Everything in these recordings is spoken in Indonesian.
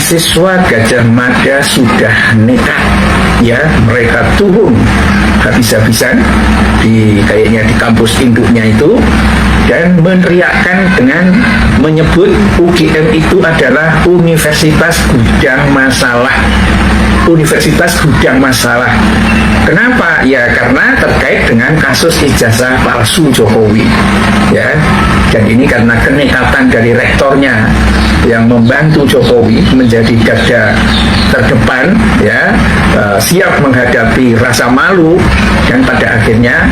mahasiswa Gajah Mada sudah nekat, ya, mereka turun habis-habisan kayaknya di kampus induknya itu, dan meneriakkan dengan menyebut UGM itu adalah Universitas Gudang Masalah. Universitas Gudang Masalah. Kenapa? Ya karena terkait dengan kasus ijazah palsu Jokowi, ya. Dan ini karena kenekatan dari rektornya yang membantu Jokowi menjadi garda terdepan, ya, siap menghadapi rasa malu, dan pada akhirnya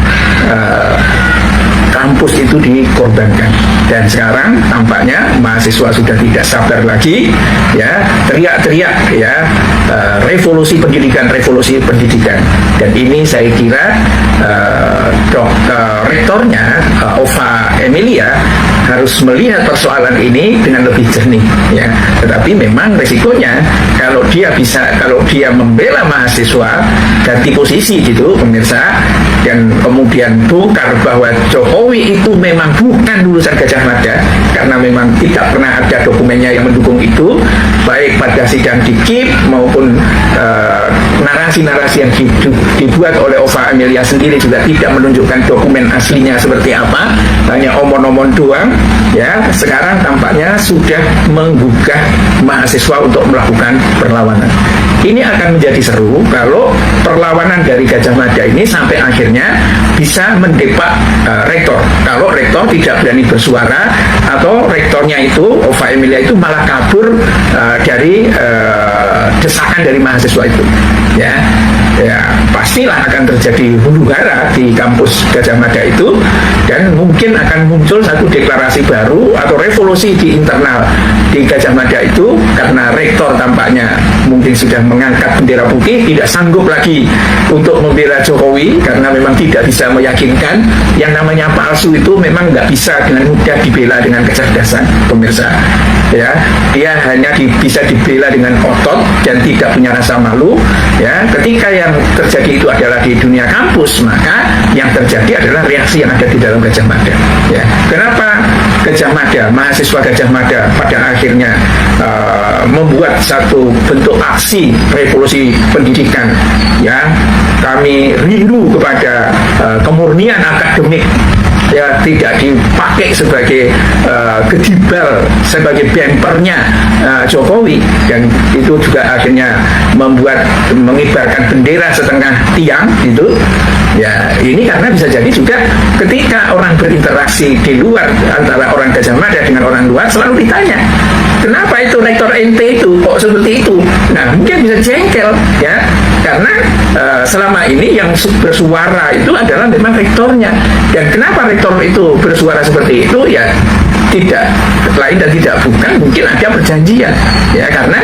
kampus itu dikorbankan. Dan sekarang tampaknya mahasiswa sudah tidak sabar lagi, ya, teriak-teriak, ya, revolusi pendidikan. Dan ini saya kira rektornya Ova Emilia harus melihat persoalan ini dengan lebih jernih, ya. Tetapi memang resikonya kalau dia membela mahasiswa, ganti posisi gitu pemirsa, dan kemudian bongkar bahwa Jokowi itu memang bukan lulusan Gajah Mada, karena memang tidak pernah ada dokumennya yang mendukung itu, baik pada sidang di KIP maupun narasi-narasi yang dibuat oleh Ova Emilia sendiri juga tidak menunjukkan dokumen aslinya seperti apa, hanya omon-omon doang, ya. Sekarang tampaknya sudah menggugah mahasiswa untuk melakukan perlawanan. Ini akan menjadi seru kalau perlawanan dari Gajah Mada ini sampai akhirnya bisa mendepak rektor. Kalau rektor tidak berani bersuara, atau rektornya itu, Ova Emilia itu malah kabur dari desakan dari mahasiswa itu, ya. Ya pastilah akan terjadi huru-hara di kampus Gajah Mada itu, dan mungkin akan muncul satu deklarasi baru atau revolusi di internal di Gajah Mada itu, karena rektor tampaknya mungkin sudah mengangkat bendera putih, tidak sanggup lagi untuk membela Jokowi karena memang tidak bisa meyakinkan. Yang namanya palsu itu memang nggak bisa dengan mudah dibela dengan kecerdasan, pemirsa, ya. Dia hanya bisa dibela dengan otot dan tidak punya rasa malu, ya. Ketika yang terjadi itu adalah di dunia kampus, maka yang terjadi adalah reaksi yang ada di dalam Gajah Mada, ya. Kenapa Gajah Mada, mahasiswa Gajah Mada pada akhirnya membuat satu bentuk aksi revolusi pendidikan, ya. Kami rindu kepada kemurnian akademik, ya, tidak dipakai sebagai gedibal, sebagai bempernya Jokowi, dan itu juga akhirnya mengibarkan bendera setengah tiang gitu, ya. Ini karena bisa jadi juga ketika orang berinteraksi di luar antara orang Gajah Mada dengan orang luar, selalu ditanya, kenapa itu rektor ente itu kok seperti itu? Nah, mungkin bisa jengkel, ya, karena selama ini yang bersuara itu adalah memang rektornya. Dan kenapa rektor itu bersuara seperti itu? Ya tidak lain dan tidak bukan, mungkin ada perjanjian, ya, karena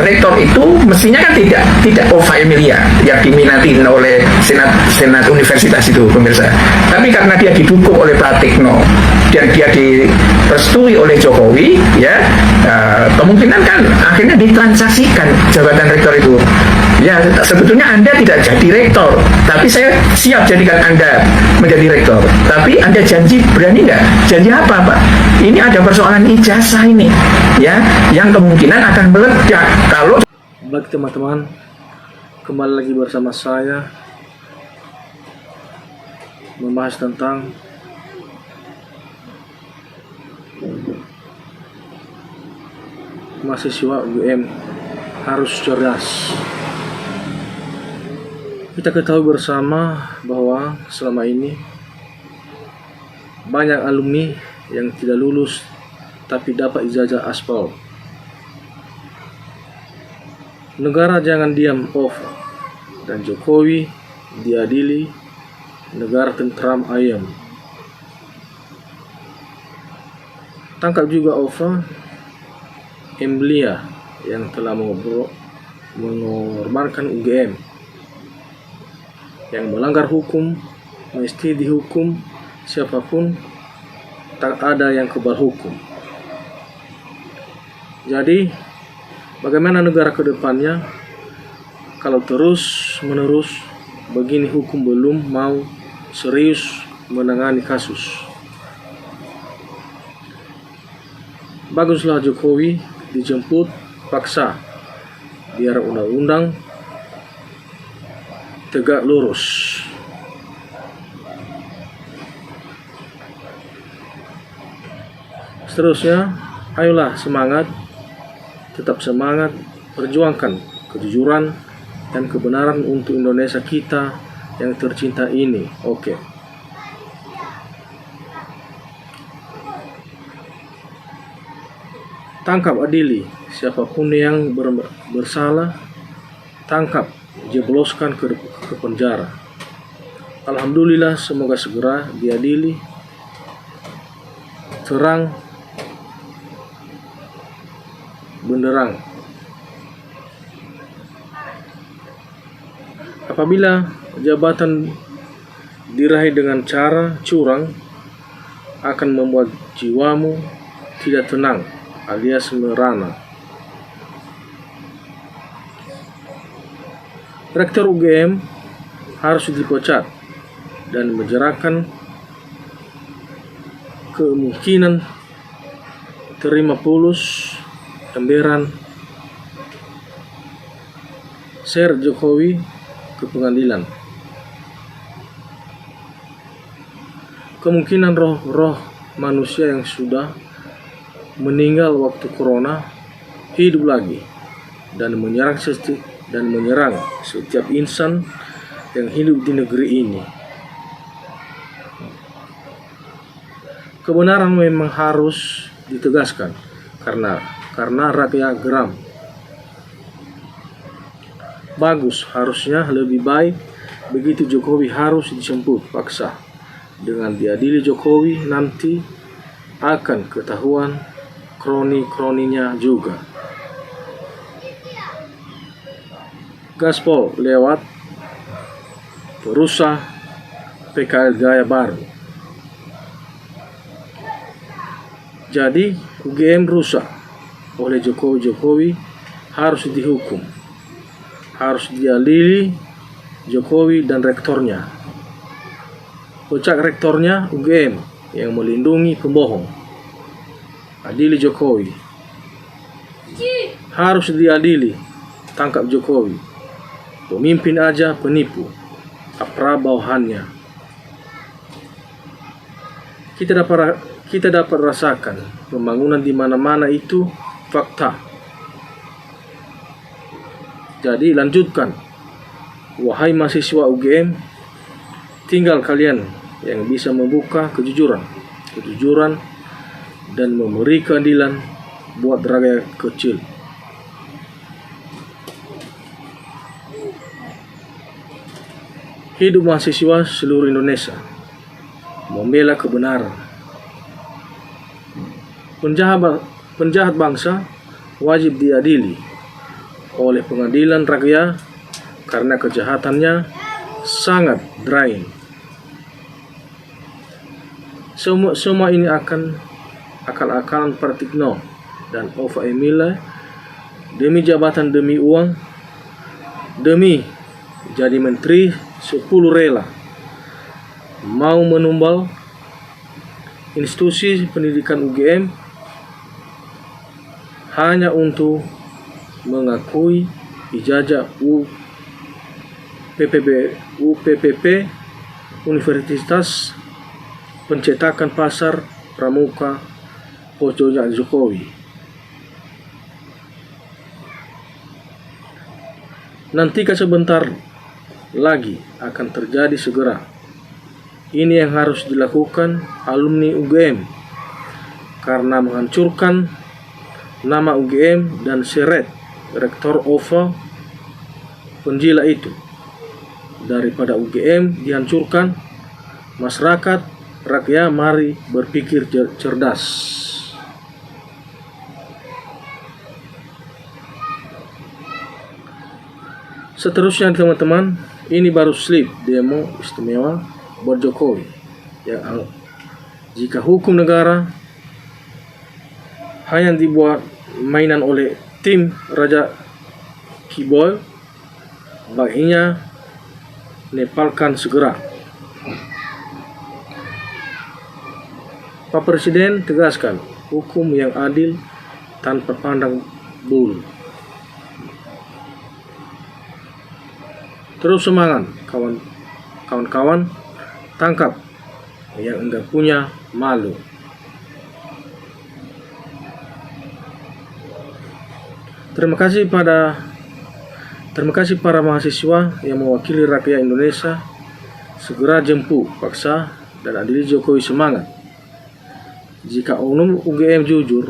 rektor itu mestinya kan tidak Ova Emilia yang diminati oleh senat universitas itu, pemirsa, tapi karena dia didukung oleh Pratikno dan dia direstui oleh Jokowi, ya, kemungkinan kan akhirnya ditransaksikan jabatan rektor itu. Ya, sebetulnya Anda tidak jadi rektor, tapi saya siap jadikan Anda menjadi rektor. Tapi Anda janji, berani nggak? Janji apa, Pak? Ini ada persoalan ijazah ini, ya, yang kemungkinan akan meledak kalau. Baik teman-teman, kembali lagi bersama saya membahas tentang mahasiswa UGM harus cerdas. Kita ketahui bersama bahwa selama ini banyak alumni yang tidak lulus tapi dapat ijazah aspal. Negara jangan diam, Ova dan Jokowi diadili, negara tentram ayam. Tangkap juga Ova Emilia yang telah mengorbankan UGM. Yang melanggar hukum mesti dihukum, siapapun, tak ada yang kebal hukum. Jadi bagaimana negara ke depannya kalau terus-menerus begini hukum belum mau serius menangani kasus? Baguslah Jokowi dijemput paksa biar undang-undang tegak lurus. Seterusnya, ayolah semangat, tetap semangat, perjuangkan kejujuran dan kebenaran untuk Indonesia kita yang tercinta ini. Oke. Tangkap, adili siapapun yang bersalah, tangkap, jebloskan ke penjara. Alhamdulillah, semoga segera diadili, terang benderang. Apabila jabatan diraih dengan cara curang, akan membuat jiwamu tidak tenang alias merana. Rektor UGM harus dipecat dan menjerahkan kemungkinan terima pulus emberan share Jokowi ke pengadilan. Kemungkinan roh-roh manusia yang sudah meninggal waktu corona hidup lagi dan menyerang setiap insan yang hidup di negeri ini. Kebenaran memang harus ditegaskan karena rakyat geram. Bagus, harusnya lebih baik begitu. Jokowi harus dijemput paksa. Dengan diadili Jokowi nanti akan ketahuan kroni-kroninya juga. Gaspol lewat perusahaan PKL gaya baru. Jadi UGM rusak oleh Jokowi harus dihukum. Harus diadili Jokowi dan rektornya. Pecat rektornya UGM yang melindungi pembohong. Adili Jokowi. Harus diadili. Tangkap Jokowi. Pemimpin aja penipu. Apa bawahannya? Kita dapat rasakan pembangunan di mana-mana itu fakta. Jadi lanjutkan. Wahai mahasiswa UGM, tinggal kalian yang bisa membuka kejujuran dan memberi keadilan buat rakyat kecil. Hidup mahasiswa seluruh Indonesia membela kebenaran. Penjahat bangsa wajib diadili oleh pengadilan rakyat karena kejahatannya sangat drain. Semua ini akan akal-akalan Pratikno dan Ova Emila demi jabatan, demi uang, demi jadi menteri 10 rela mau menumbal institusi pendidikan UGM hanya untuk mengakui ijazah UPPP Universitas Pencetakan Pasar Pramuka Pocoknya Jokowi. Nantikan sebentar lagi akan terjadi segera. Ini yang harus dilakukan alumni UGM karena menghancurkan nama UGM dan seret Rektor Ova penjila itu. Daripada UGM dihancurkan, masyarakat, rakyat mari berpikir cerdas. Seterusnya teman-teman, ini baru slip demo istimewa buat Jokowi. Ya, jika hukum negara hanya dibuat mainan oleh tim Raja Kiboy, baiknya nepalkan segera. Pak Presiden tegaskan hukum yang adil tanpa pandang bulu. Terus semangat kawan-kawan, tangkap yang enggak punya malu. Terima kasih para mahasiswa yang mewakili rakyat Indonesia. Segera jemput paksa dan adili Jokowi semangat. Jika oknum UGM jujur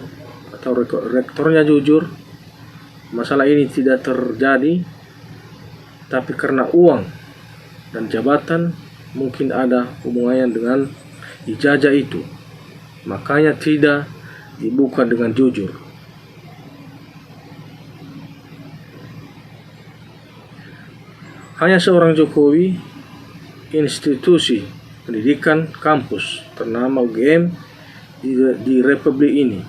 atau rektornya jujur, masalah ini tidak terjadi. Tapi karena uang dan jabatan mungkin ada hubungannya dengan ijazah itu, makanya tidak dibuka dengan jujur. Hanya seorang Jokowi, institusi pendidikan kampus ternama UGM di Republik ini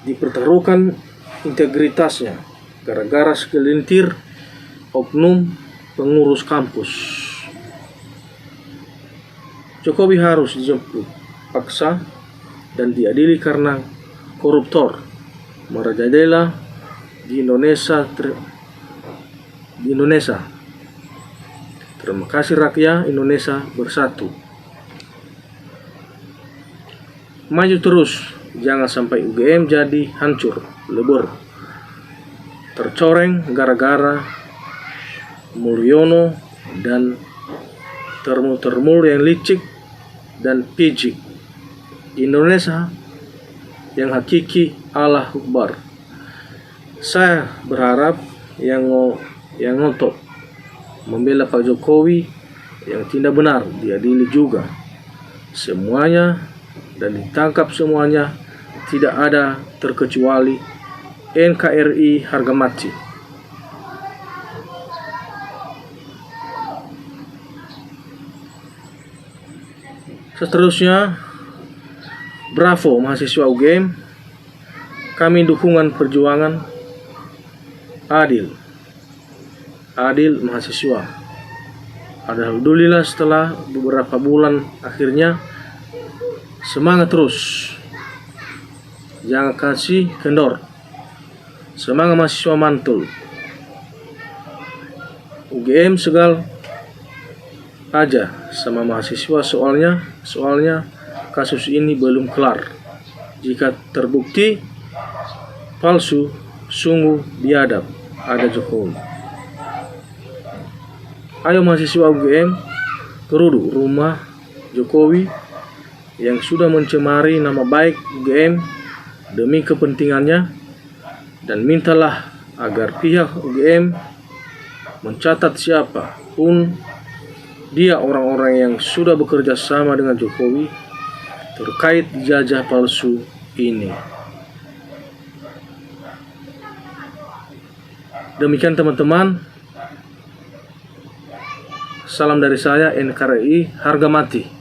dipertaruhkan integritasnya gara-gara segelintir oknum pengurus kampus. Jokowi harus dijemput paksa dan diadili karena koruptor merajalela di Indonesia. Terima kasih rakyat Indonesia bersatu. Maju terus, jangan sampai UGM jadi hancur, lebur, tercoreng gara-gara Mulyono dan termul yang licik dan pijik. Indonesia yang hakiki Allah Akbar. Saya berharap yang ngotot membela Pak Jokowi yang tidak benar diadili juga semuanya dan ditangkap semuanya, tidak ada terkecuali NKRI harga mati. Seterusnya, bravo mahasiswa UGM, kami dukungan perjuangan adil mahasiswa. Alhamdulillah setelah beberapa bulan akhirnya semangat terus, jangan kasih kendor, semangat mahasiswa mantul. UGM segal aja sama mahasiswa soalnya kasus ini belum kelar. Jika terbukti palsu, sungguh biadab ada Jokowi. Ayo mahasiswa UGM, geruduk rumah Jokowi yang sudah mencemari nama baik UGM demi kepentingannya, dan mintalah agar pihak UGM mencatat siapapun dia orang-orang yang sudah bekerja sama dengan Jokowi terkait ijazah palsu ini. Demikian teman-teman, salam dari saya, NKRI harga mati.